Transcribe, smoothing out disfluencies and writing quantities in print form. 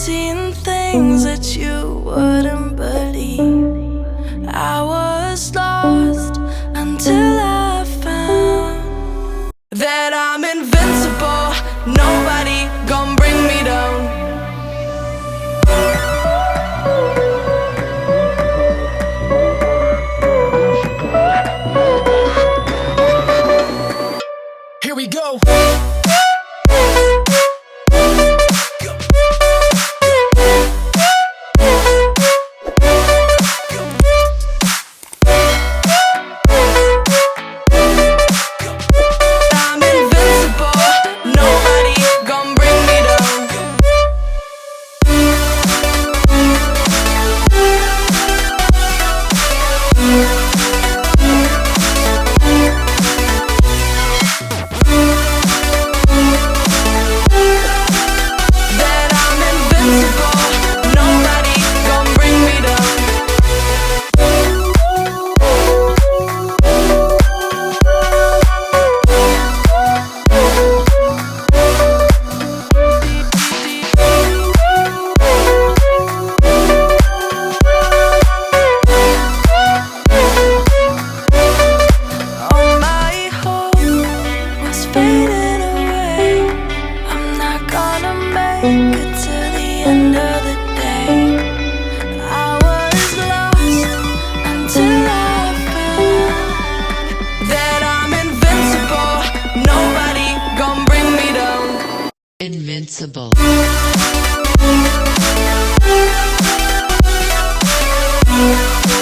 seen things that you wouldn't believe. I was lost until I found that I'm invincible. Nobody gon' bring me down. Here we go. I'm invincible. Nobody gon' bring me down. That I'm invincible. Nobody gon' bring me down. All my hope was fading away. I'm not gonna make it to the end of the day. I was lost until I found that I'm invincible. Nobody gon' bring me down. Invincible. Invincible.